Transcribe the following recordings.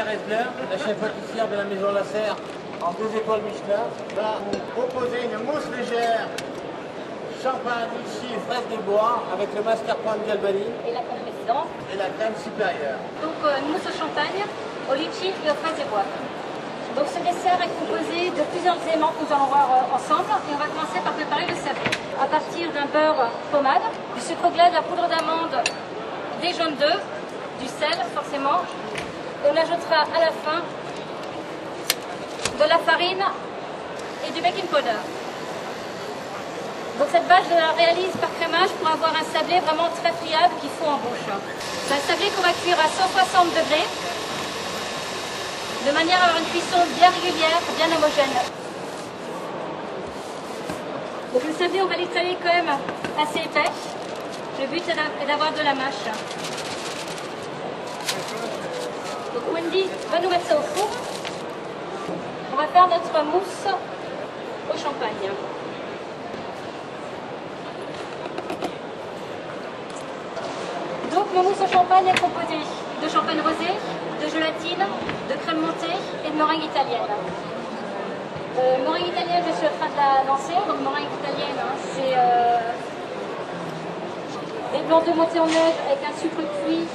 Tania Resler, la chef pâtissière de la maison Lasserre, en 2 étoiles Michelin, va vous proposer une mousse légère, champagne, litchi et fraise des bois, avec le mascarpone d'Albanie Et la crème présidente. et la crème supérieure. Donc une mousse au champagne, au litchi et aux fraises des bois. Donc ce dessert est composé de plusieurs éléments que nous allons voir ensemble. Et on va commencer par préparer le sablé. À partir d'un beurre pommade, du sucre glace, de la poudre d'amande, des jaunes d'œufs, du sel forcément. Et on ajoutera à la fin de la farine et du baking powder. Donc cette bâche, je la réalise par crémage pour avoir un sablé vraiment très friable qu'il faut en bouche. C'est un sablé qu'on va cuire à 160 degrés, de manière à avoir une cuisson bien régulière, bien homogène. Donc le sablé, on va l'étaler quand même assez épais. Le but est d'avoir de la mâche. Donc Wendy va nous mettre ça au four. On va faire notre mousse au champagne. Donc le mousse au champagne est composé de champagne rosé, de gélatine, de crème montée et de meringue italienne. Meringue italienne, je suis en train de la lancer. Donc meringue italienne, hein, c'est des blancs d'œufs montés en neige avec un sucre cuit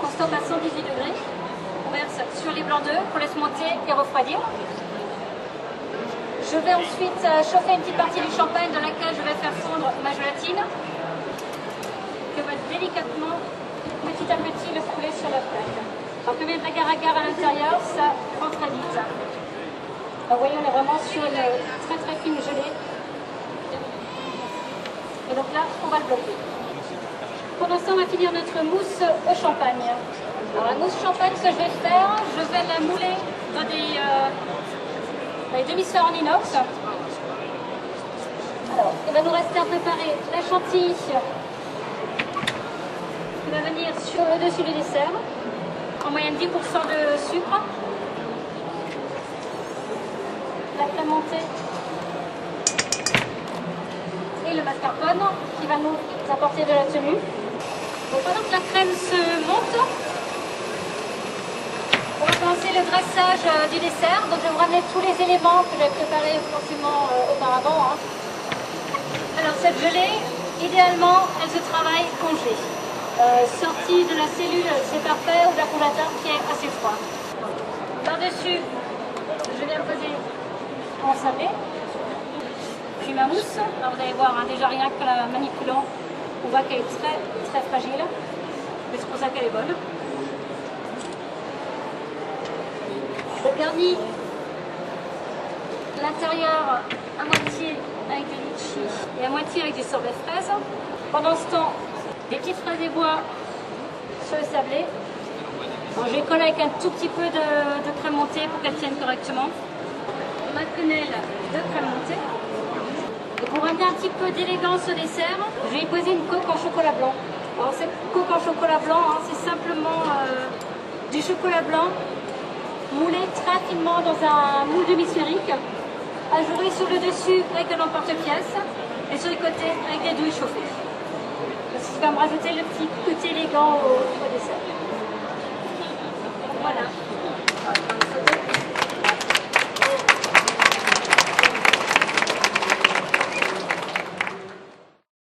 qu'on stoppe à 118 degrés. On verse sur les blancs d'œufs, qu'on laisse monter et refroidir. Je vais ensuite chauffer une petite partie du champagne dans laquelle je vais faire fondre ma gélatine. Je vais délicatement, petit à petit, le couler sur la plaque. Alors que mettre agar-agar à l'intérieur, ça prend très vite. Alors, vous voyez, on est vraiment sur une très très fine gelée. Et donc là, on va le bloquer. Pour l'instant, on va finir notre mousse au champagne. Alors la mousse champagne, ce que je vais faire, je vais la mouler dans des demi-sphères en inox. Alors, il va nous rester à préparer la chantilly qui va venir sur le dessus du dessert, en moyenne 10% de sucre. La crème montée et le mascarpone qui va nous apporter de la tenue. Donc pendant que la crème se monte, on va commencer le dressage du dessert. Donc je vais vous ramener tous les éléments que j'ai préparés forcément auparavant. Alors cette gelée, idéalement, elle se travaille congelée. Sortie de la cellule, c'est parfait, ou d'un congélateur qui est assez froid. Par-dessus, je viens poser mon sablé, puis ma mousse. Alors vous allez voir, hein, déjà rien que la manipulant, on voit qu'elle est très très fragile, mais c'est pour ça qu'elle est bonne. Je garnis l'intérieur à moitié avec du litchi et à moitié avec du sorbet fraise. Pendant ce temps, des petites fraises des bois sur le sablé. Alors, je les colle avec un tout petit peu de crème montée pour qu'elle tienne correctement. Ma quenelle de crème montée. Et pour ramener un petit peu d'élégance au dessert, je vais y poser une coque en chocolat blanc. Alors cette coque en chocolat blanc, hein, c'est simplement du chocolat blanc moulé très finement dans un moule demi-sphérique, ajouré sur le dessus avec un emporte-pièce et sur les côtés avec des douilles chauffées. Ce qui va me rajouter le petit côté élégant au dessert. Voilà.